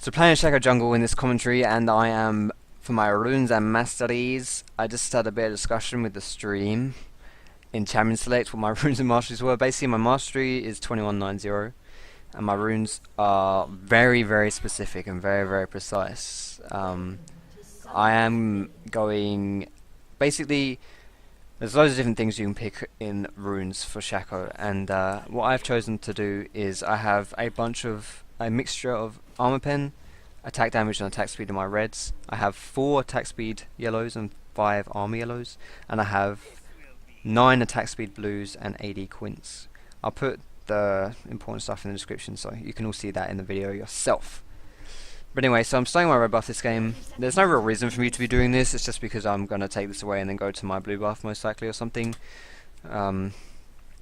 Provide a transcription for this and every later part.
So playing Shaco jungle in this commentary, and I am, for my runes and masteries, I just had a bit of discussion with the stream in Champion Select what my runes and masteries were. Basically my mastery is 2190 and my runes are very, very specific and very, very precise. I am going, basically there's loads of different things you can pick in runes for Shaco, and what I've chosen to do is I have a mixture of armor pen, attack damage and attack speed in my reds. I have 4 attack speed yellows and 5 armor yellows, and I have 9 attack speed blues and 80 quints. I'll put the important stuff in the description so you can all see that in the video yourself. But anyway, so I'm starting my red buff this game. There's no real reason for me to be doing this, it's just because I'm going to take this away and then go to my blue buff most likely or something.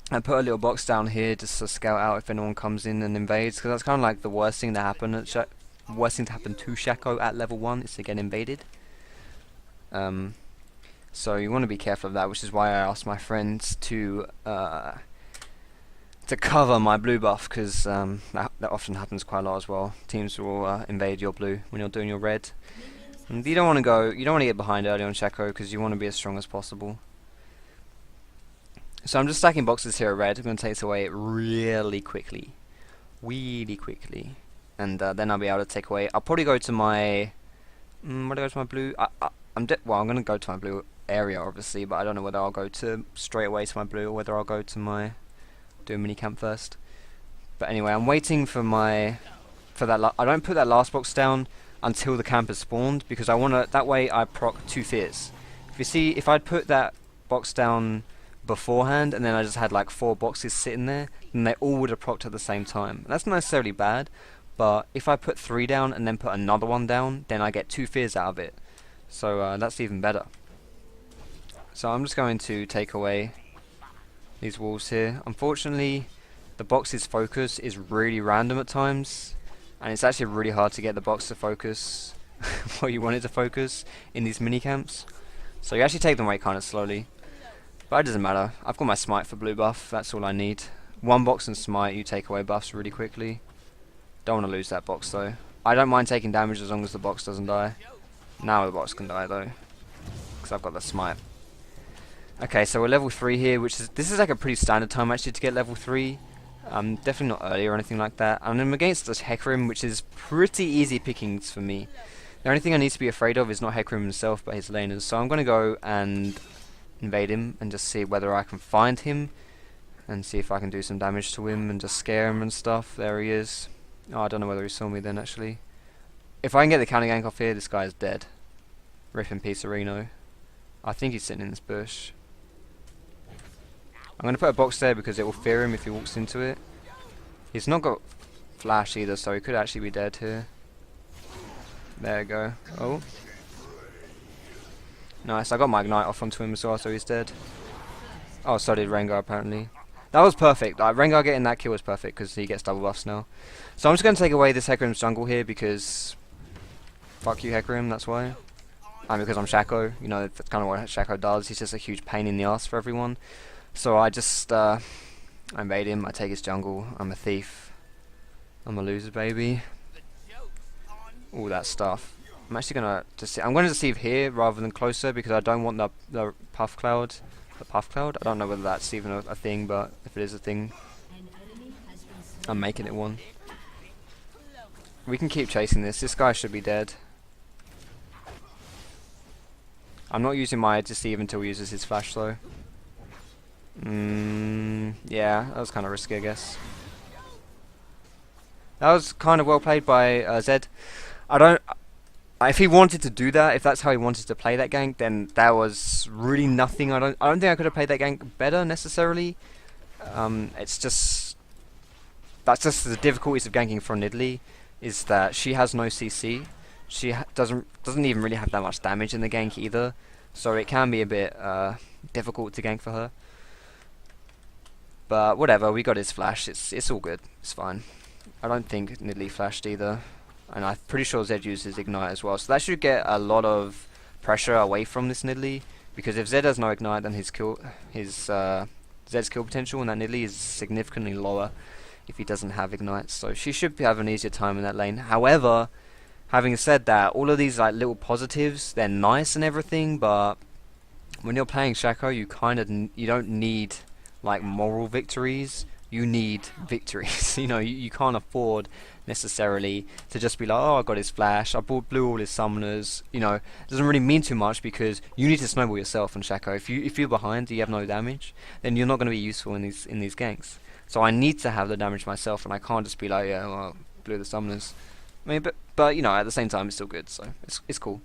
I put a little box down here just to scout out if anyone comes in and invades, because that's kind of like the worst thing to happen to Shaco at level 1 is to get invaded. So you want to be careful of that, which is why I asked my friends to cover my blue buff, because that often happens quite a lot as well. Teams will invade your blue when you're doing your red, and you don't want to get behind early on Shaco because you want to be as strong as possible. So I'm just stacking boxes here at red. I'm going to take this away really quickly, and then I'll be able to take away. I'll probably go to my where do I go to my blue? I'm going to go to my blue area obviously, but I don't know whether I'll go to straight away to my blue or whether I'll go to my do a mini camp first. But anyway, I'm waiting for that. I don't put that last box down until the camp has spawned, because I want to. That way, I proc 2 fears. If you see, if I'd put that box down beforehand and then I just had like 4 boxes sitting there, then they all would have procced at the same time. And that's not necessarily bad, but if I put 3 down and then put another one down, then I get 2 fears out of it. So that's even better. So I'm just going to take away these walls here. Unfortunately, the box's focus is really random at times, and it's actually really hard to get the box to focus what you want it to focus in these mini camps. So you actually take them away kind of slowly, but it doesn't matter. I've got my smite for blue buff, that's all I need. 1 box and smite, you take away buffs really quickly. Don't want to lose that box though. I don't mind taking damage as long as the box doesn't die. Now the box can die though, because I've got the smite. Okay, so we're level 3 here, this is like a pretty standard time actually to get level 3. Definitely not early or anything like that. And I'm against this Hecarim, which is pretty easy pickings for me. The only thing I need to be afraid of is not Hecarim himself, but his laners. So I'm going to go and invade him and just see whether I can find him and see if I can do some damage to him and just scare him and stuff. There he is. Oh, I don't know whether he saw me then actually. If I can get the counter gank off here, this guy is dead. Rip in peace, Reno. I think he's sitting in this bush. I'm going to put a box there because it will fear him if he walks into it. He's not got flash either, so he could actually be dead here. There we go. Oh. Nice, I got my ignite off onto him as well, so he's dead. Oh, so did Rengar apparently. That was perfect. Rengar getting that kill was perfect because he gets double buffs now. So I'm just going to take away this Hecarim's jungle here because fuck you Hecarim, that's why. And because I'm Shaco, you know, that's kind of what Shaco does. He's just a huge pain in the ass for everyone. So I just I invade him, I take his jungle, I'm a thief. I'm a loser, baby. All that stuff. I'm actually gonna I'm gonna deceive here rather than closer because I don't want the puff cloud. The puff cloud? I don't know whether that's even a thing, but if it is a thing, I'm making it one. We can keep chasing this. This guy should be dead. I'm not using my deceive until he uses his flash though. Yeah, that was kind of risky, I guess. That was kind of well played by Zed. If he wanted to do that, if that's how he wanted to play that gank, then that was really nothing. I don't think I could have played that gank better necessarily. It's just that's just the difficulties of ganking for Nidalee, is that she has no CC. She doesn't even really have that much damage in the gank either, so it can be a bit difficult to gank for her. But whatever, we got his flash, it's all good, it's fine. I don't think Nidalee flashed either, and I'm pretty sure Zed uses ignite as well, so that should get a lot of pressure away from this Nidalee, because if Zed has no ignite, then Zed's kill potential and that Nidalee is significantly lower if he doesn't have ignite, so she should have an easier time in that lane. However, having said that, all of these like little positives, they're nice and everything, but when you're playing Shaco, you kind of you don't need like moral victories. You need victories. You know, you can't afford necessarily to just be like, oh, I got his flash, I blew all his summoners. You know, it doesn't really mean too much because you need to snowball yourself on Shaco. If you're behind, you have no damage, then you're not going to be useful in these ganks. So I need to have the damage myself, and I can't just be like, yeah, well, blew the summoners. I mean, but you know, at the same time, it's still good, so it's cool.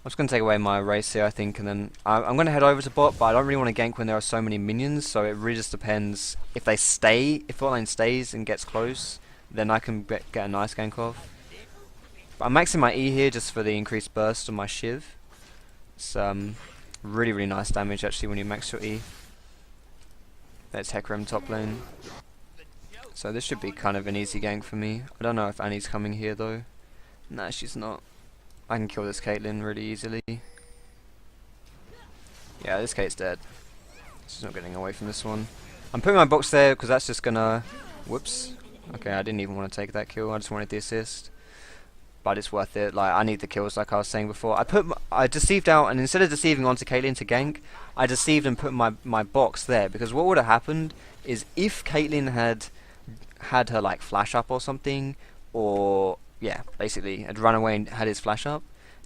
I'm just going to take away my race here, I think, and then I'm going to head over to bot, but I don't really want to gank when there are so many minions, so it really just depends. If they stay, if bot lane stays and gets close, then I can get a nice gank off. But I'm maxing my E here just for the increased burst on my Shiv. It's really, really nice damage, actually, when you max your E. There's Hecarim top lane. So this should be kind of an easy gank for me. I don't know if Annie's coming here, though. Nah, she's not. I can kill this Caitlyn really easily. Yeah, this Kate's dead. She's not getting away from this one. I'm putting my box there because that's just gonna... Whoops. Okay, I didn't even want to take that kill. I just wanted the assist. But it's worth it. Like, I need the kills like I was saying before. I deceived out, and instead of deceiving onto Caitlyn to gank, I deceived and put my box there. Because what would have happened is if Caitlyn had her like flash up or something, or... yeah, basically, had run away and had his flash up,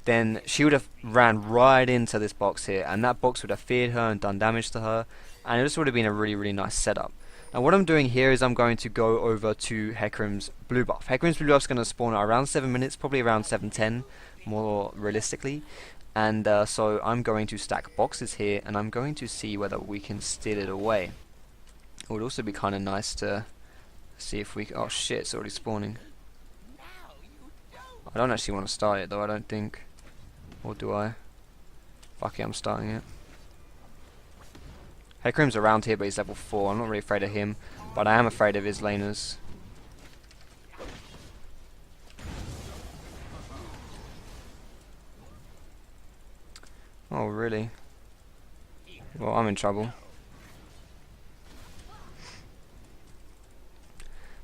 then she would have ran right into this box here, and that box would have feared her and done damage to her, and this would have been a really, really nice setup. Now what I'm doing here is I'm going to go over to Hecarim's blue buff. Hecarim's blue buff is going to spawn at around 7 minutes, probably around 7:10, more realistically, and so I'm going to stack boxes here, and I'm going to see whether we can steal it away. It would also be kind of nice to see if we... oh shit, it's already spawning. I don't actually want to start it though, I don't think. Or do I? Fuck it, I'm starting it. Hecarim's around here but he's level 4. I'm not really afraid of him, but I am afraid of his laners. Oh really? Well, I'm in trouble.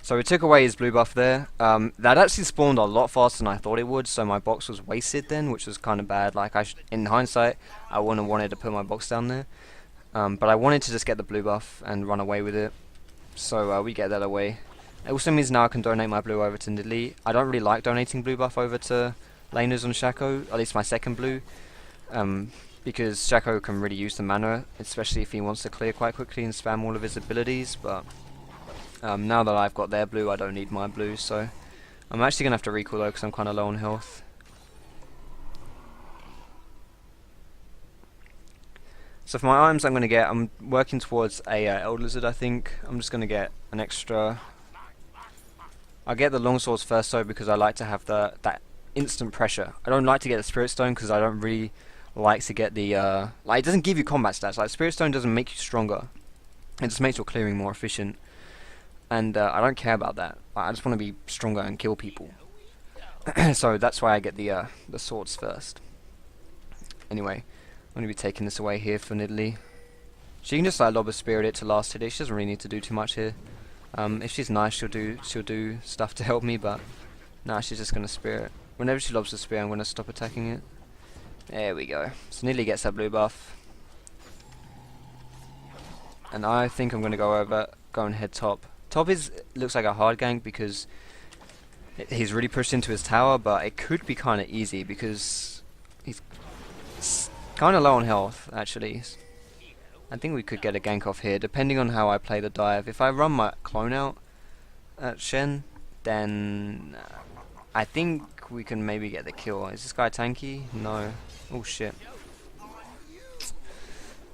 So we took away his blue buff there. That actually spawned a lot faster than I thought it would, so my box was wasted then, which was kind of bad. Like, in hindsight, I wouldn't have wanted to put my box down there. But I wanted to just get the blue buff and run away with it. So we get that away. It also means now I can donate my blue over to Nidalee. I don't really like donating blue buff over to laners on Shaco, at least my second blue. Because Shaco can really use the mana, especially if he wants to clear quite quickly and spam all of his abilities, but... now that I've got their blue, I don't need my blue, so I'm actually going to have to recall though because I'm kind of low on health. So for my items I'm working towards a Elder Lizard, I think. I'm just going to get an extra... I'll get the longswords first though because I like to have that instant pressure. I don't like to get the Spirit Stone because I don't really like to get the... like, it doesn't give you combat stats. Like, Spirit Stone doesn't make you stronger. It just makes your clearing more efficient. And I don't care about that. I just want to be stronger and kill people. So that's why I get the swords first. Anyway, I'm going to be taking this away here for Nidalee. She can just like lob a spear at it to last hit it. She doesn't really need to do too much here. If she's nice, she'll do stuff to help me, but nah, she's just going to spear it. Whenever she lobs a spear, I'm going to stop attacking it. There we go. So Nidalee gets her blue buff. And I think I'm going to go and head top. Top looks like a hard gank because he's really pushed into his tower, but it could be kind of easy because he's kind of low on health, actually. I think we could get a gank off here, depending on how I play the dive. If I run my clone out at Shen, then I think we can maybe get the kill. Is this guy tanky? No. Oh shit.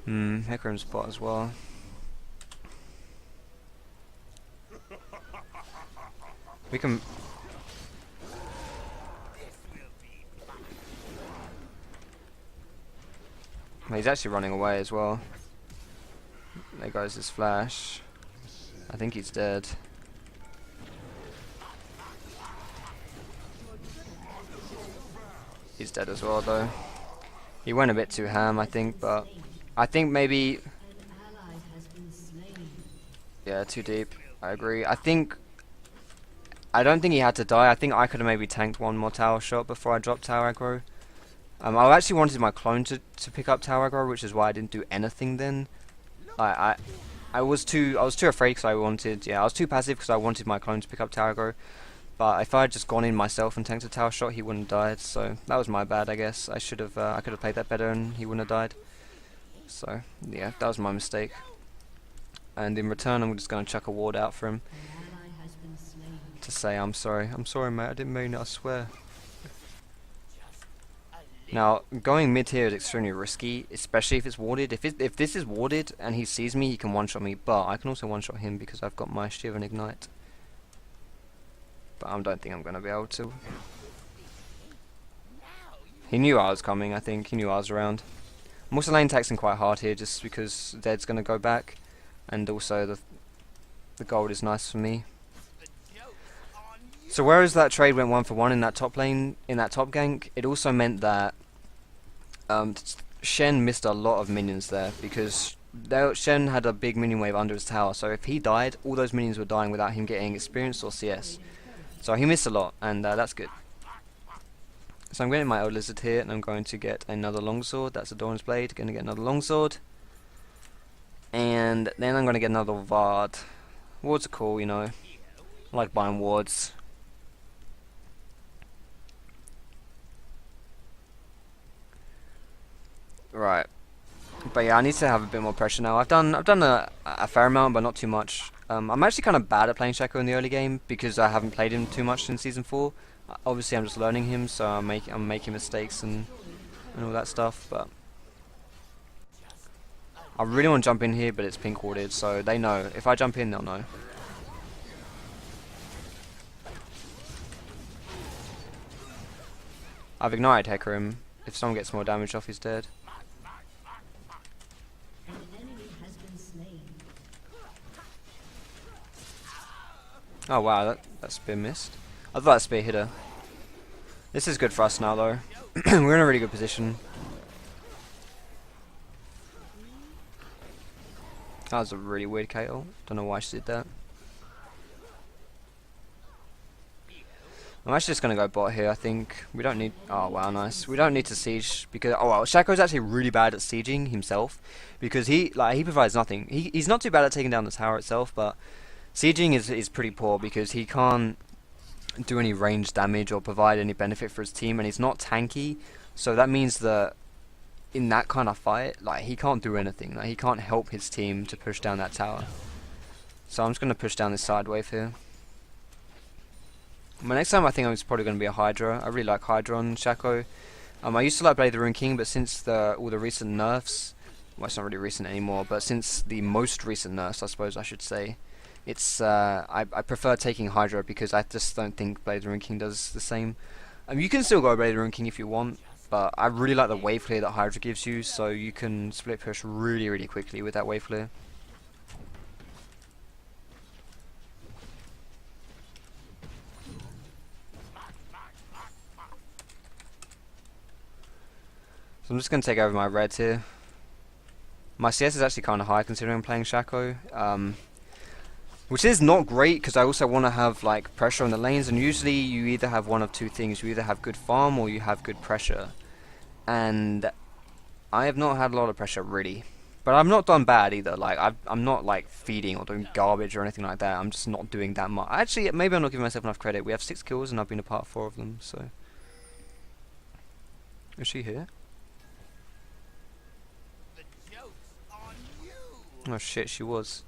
Hecarim's bot as well. We can... He's actually running away as well. There goes his flash. I think he's dead. He's dead as well though. He went a bit too ham, I think, but... I think maybe... Yeah, too deep. I agree. I think... I don't think he had to die. I think I could have maybe tanked one more tower shot before I dropped tower aggro. I actually wanted my clone to pick up tower aggro, which is why I didn't do anything then. I I was too afraid because I wanted, I was too passive because I wanted my clone to pick up tower aggro. But if I had just gone in myself and tanked a tower shot, he wouldn't have died. So that was my bad, I guess. I should have, I could have played that better and he wouldn't have died. So yeah, that was my mistake. And in return, I'm just going to chuck a ward out for him to say I'm sorry. I'm sorry, mate. I didn't mean it. I swear. Now, going mid here is extremely risky, especially if it's warded. If this is warded and he sees me, he can one-shot me, but I can also one-shot him because I've got my Shiv and Ignite. But I don't think I'm going to be able to. He knew I was coming, I think. He knew I was around. I'm also lane taxing quite hard here just because Dead's going to go back, and also the gold is nice for me. So whereas that trade went 1-for-1 in that top lane, in that top gank, it also meant that Shen missed a lot of minions there because Shen had a big minion wave under his tower, so if he died, all those minions were dying without him getting experience or CS. So he missed a lot, and that's good. So I'm getting my old lizard here, and I'm going to get another longsword. That's a Dawn's Blade. Going to get another longsword, and then I'm going to get another ward. Wards are cool, you know. I like buying wards. Right, but yeah, I need to have a bit more pressure now. I've done a fair amount, but not too much. I'm actually kind of bad at playing Shaco in the early game because I haven't played him too much since season 4. Obviously, I'm just learning him, so I'm making mistakes and all that stuff. But I really want to jump in here, but it's pink warded, so they know. If I jump in, they'll know. I've ignited Hecker him. If someone gets more damage off, he's dead. Oh wow, that spear missed. I thought that spear hit her. This is good for us now though. We're in a really good position. That was a really weird KO. Don't know why she did that. I'm actually just gonna go bot here. I think we don't need. Oh wow, nice. We don't need to siege because Shaco's actually really bad at sieging himself because he provides nothing. He's not too bad at taking down the tower itself, but sieging is pretty poor because he can't do any range damage or provide any benefit for his team, and he's not tanky. So that means that in that kind of fight, he can't do anything. He can't help his team to push down that tower. So I'm just gonna push down this side wave here. My next time I think it's probably going to be a Hydra. I really like Hydra on Shaco. I used to like Blade the Rune King, but since all the recent nerfs, well, it's not really recent anymore, but since the most recent nerfs, I suppose I should say, it's I prefer taking Hydra because I just don't think Blade the Rune King does the same. You can still go Blade the Rune King if you want, but I really like the wave clear that Hydra gives you, so you can split push really, really quickly with that wave clear. So I'm just going to take over my reds here. My CS is actually kind of high considering I'm playing Shaco. Which is not great because I also want to have pressure on the lanes, and usually you either have one of two things. You either have good farm or you have good pressure. And I have not had a lot of pressure really. But I'm not done bad either. I'm not feeding or doing garbage or anything like that. I'm just not doing that much. Actually, maybe I'm not giving myself enough credit. We have 6 kills and I've been a part of 4 of them, so. Is she here? Oh shit, she was.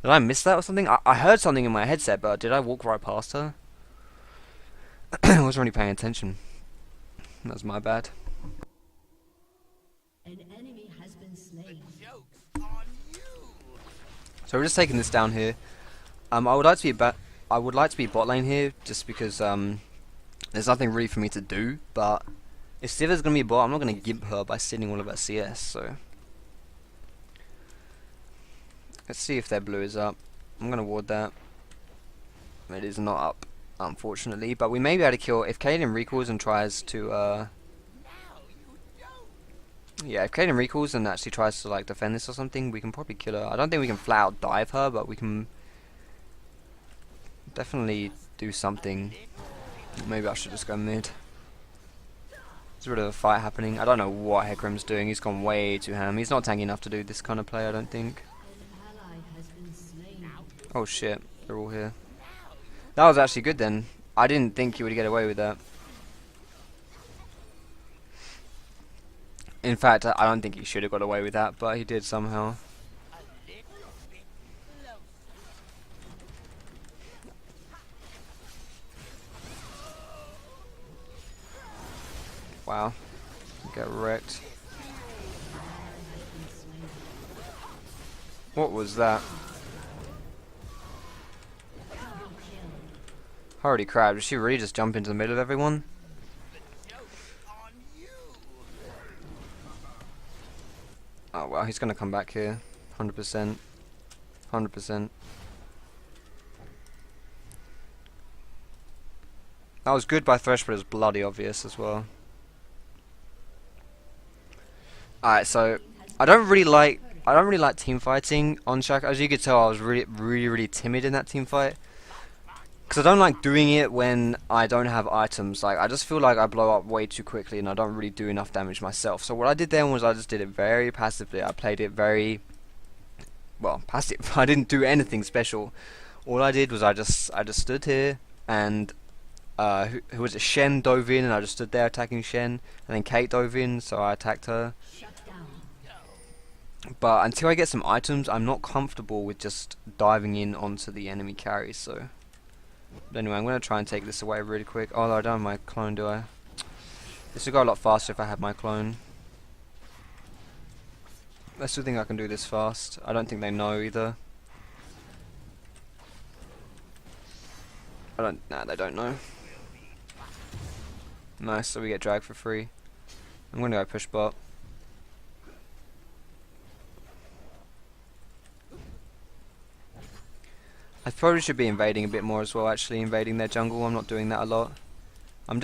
Did I miss that or something? I heard something in my headset, but did I walk right past her? I wasn't really paying attention. That was my bad. An enemy has been slain. So we're just taking this down here. I would like to be bot lane here, just because there's nothing really for me to do. But if Sivir's gonna be bot, I'm not gonna gimp her by stealing all of her CS. So. Let's see if their blue is up. I'm going to ward that. It is not up, unfortunately. But we may be able to kill... If Kaden recalls and tries to... Yeah, if Kaden recalls and actually tries to defend this or something, we can probably kill her. I don't think we can flat out dive her, but we can... definitely do something. Maybe I should just go mid. There's a bit of a fight happening. I don't know what Hecarim's doing. He's gone way too ham. He's not tanky enough to do this kind of play, I don't think. Oh shit, they're all here. That was actually good then. I didn't think he would get away with that. In fact, I don't think he should have got away with that, but he did somehow. Wow. Get wrecked. What was that? Holy crap, did she really just jump into the middle of everyone? Oh well, he's gonna come back here. 100%. 100%. That was good by Thresh, but it was bloody obvious as well. Alright, so I don't really like team fighting on Shaco. As you could tell, I was really timid in that team fight. Because I don't like doing it when I don't have items. Like, I just feel like I blow up way too quickly and I don't really do enough damage myself. So what I did then was I just did it very passively. I played it very, well, passive. I didn't do anything special. All I did was I just stood here and who was it? Shen dove in and I just stood there attacking Shen. And then Kate dove in, so I attacked her. But until I get some items, I'm not comfortable with just diving in onto the enemy carry, so... But anyway, I'm going to try and take this away really quick. Oh, I don't have my clone, do I? This would go a lot faster if I had my clone. I still think I can do this fast. I don't think they know either. Nah, they don't know. Nice, so we get dragged for free. I'm going to go push bot. I probably should be invading a bit more as well, actually, invading their jungle. I'm not doing that a lot. I'm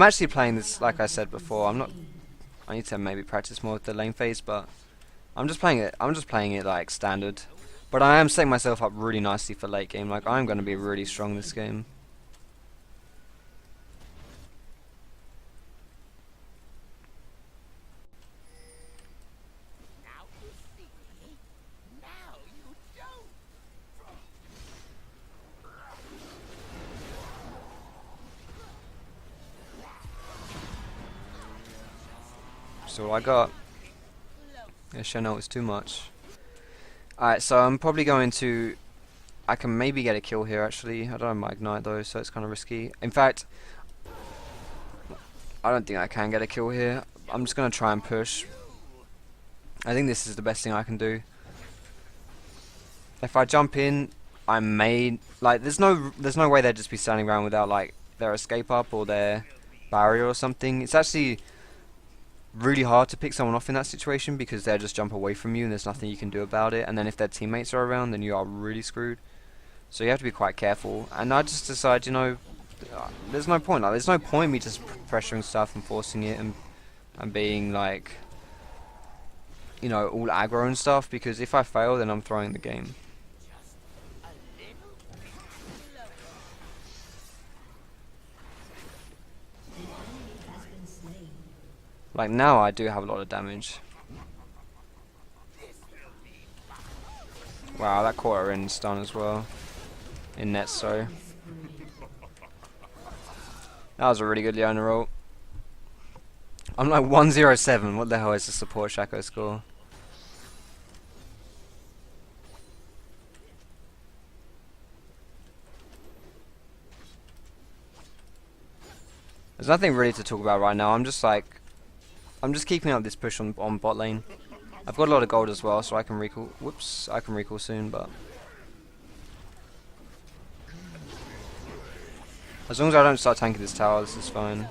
actually playing this, like I said before, I need to maybe practice more with the lane phase, but I'm just playing it like standard. But I am setting myself up really nicely for late game, like I'm going to be really strong this game. That's all I got. Yeah, Chanel is too much. Alright, so I'm probably going to... I can maybe get a kill here actually. I don't have my ignite though, so it's kind of risky. In fact, I don't think I can get a kill here. I'm just going to try and push. I think this is the best thing I can do. If I jump in, I may... Like, there's no way they'd just be standing around without like their escape up or their barrier or something. It's actually really hard to pick someone off in that situation because they'll just jump away from you and there's nothing you can do about it, and then if their teammates are around then you are really screwed. So you have to be quite careful, and I just decided, you know, there's no point. Like, there's no point me just pressuring stuff and forcing it and being like, you know, all aggro and stuff, because if I fail then I'm throwing the game. Like, now I do have a lot of damage. Wow, that caught her in stun as well. In net, sorry. That was a really good Leona roll. I'm like 107. What the hell is the support Shaco score? There's nothing really to talk about right now. I'm just keeping up this push on bot lane. I've got a lot of gold as well, so I can recall. Whoops, I can recall soon, but as long as I don't start tanking this tower, this is fine.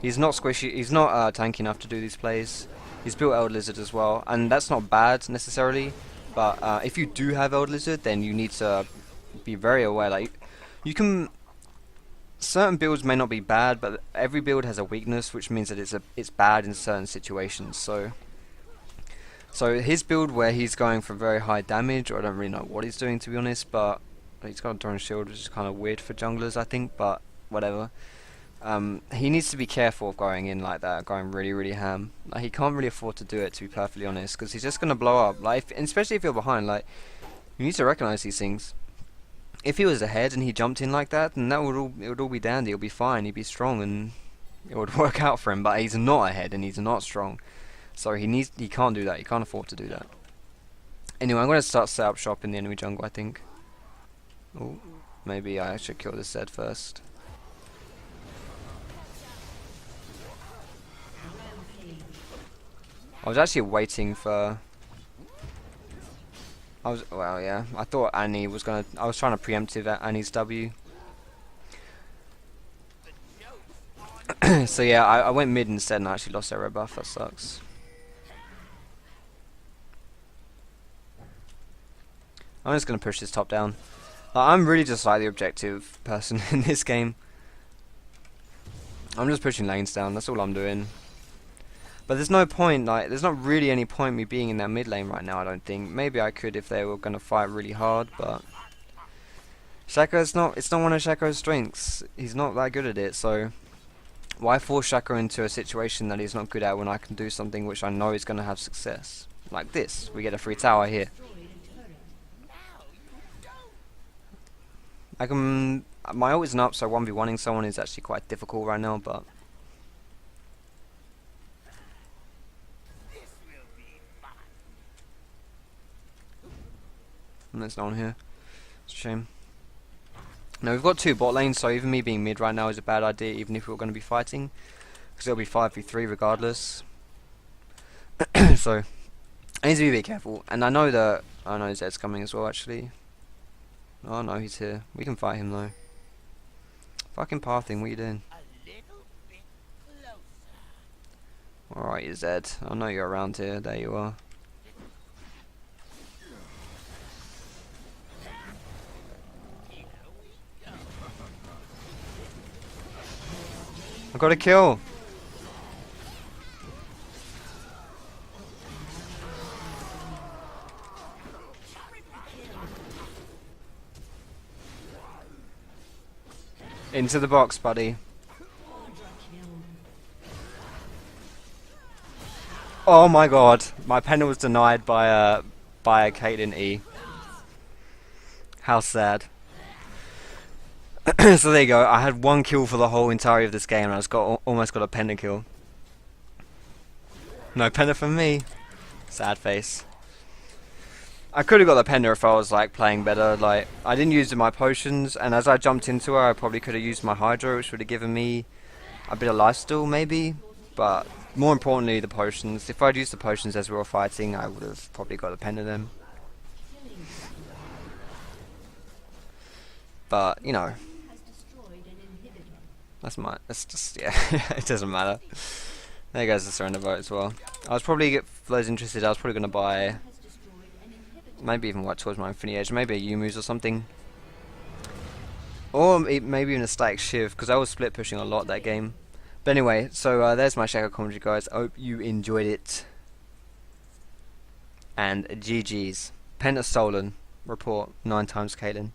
He's not squishy. He's not tanky enough to do these plays. He's built Elder Lizard as well, and that's not bad necessarily. But if you do have Elder Lizard, then you need to be very aware. Like, you can. Certain builds may not be bad, but every build has a weakness, which means that it's bad in certain situations. So his build where he's going for very high damage, or I don't really know what he's doing to be honest, but He's got a Dawn Shield, which is kind of weird for junglers, I think, but whatever. He needs to be careful of going in like that, going really, really ham. Like, he can't really afford to do it, to be perfectly honest, because he's just going to blow up. Like, especially if you're behind, like, you need to recognize these things. If he was ahead and he jumped in like that, then it would all be dandy. It would be fine. He'd be strong and it would work out for him. But he's not ahead and he's not strong, so he can't do that. He can't afford to do that. Anyway, I'm going to start set up shop in the enemy jungle, I think. Oh, maybe I should kill this Zed first. I was actually waiting for... well, yeah. I thought Annie was gonna... I was trying to preemptive Annie's W. So yeah, I went mid instead and I actually lost their red buff. That sucks. I'm just gonna push this top down. I'm really just like the objective person in this game. I'm just pushing lanes down. That's all I'm doing. But there's no point, like, there's not really any point me being in that mid lane right now, I don't think. Maybe I could if they were going to fight really hard, but... Shaco, it's not one of Shaco's strengths. He's not that good at it, so... Why force Shaco into a situation that he's not good at when I can do something which I know is going to have success? Like this, we get a free tower here. I can... My ult isn't up, so 1v1ing someone is actually quite difficult right now, but... And there's no one here. It's a shame. Now we've got two bot lanes, so even me being mid right now is a bad idea, even if we were going to be fighting, because it'll be 5v3 regardless. So I need to be a bit careful, and I know Zed's coming as well. Actually, oh no, he's here. We can fight him though. Fucking pathing, what are you doing? Alright, Zed. I know you're around here. There you are. I got a kill. Into the box, buddy. Oh my god, my penalty was denied by a Caitlyn E. How sad. So there you go. I had one kill for the whole entirety of this game, and I just almost got a penta kill. No penta from me. Sad face. I could have got the penta if I was like playing better. Like, I didn't use my potions, and as I jumped into her, I probably could have used my Hydra, which would have given me a bit of lifesteal, maybe. But more importantly, the potions. If I'd used the potions as we were fighting, I would have probably got a penta then. But you know. That's just, yeah, it doesn't matter. There goes the surrender vote as well. I was probably, for those interested, I was probably going to buy, maybe even work towards my Infinity Edge, maybe a Yumu's or something. Or maybe even a static Shiv, because I was split pushing a lot that game. But anyway, so there's my Shaco commentary, guys. I hope you enjoyed it. And GG's. Penta stolen. Report 9 times Caitlyn.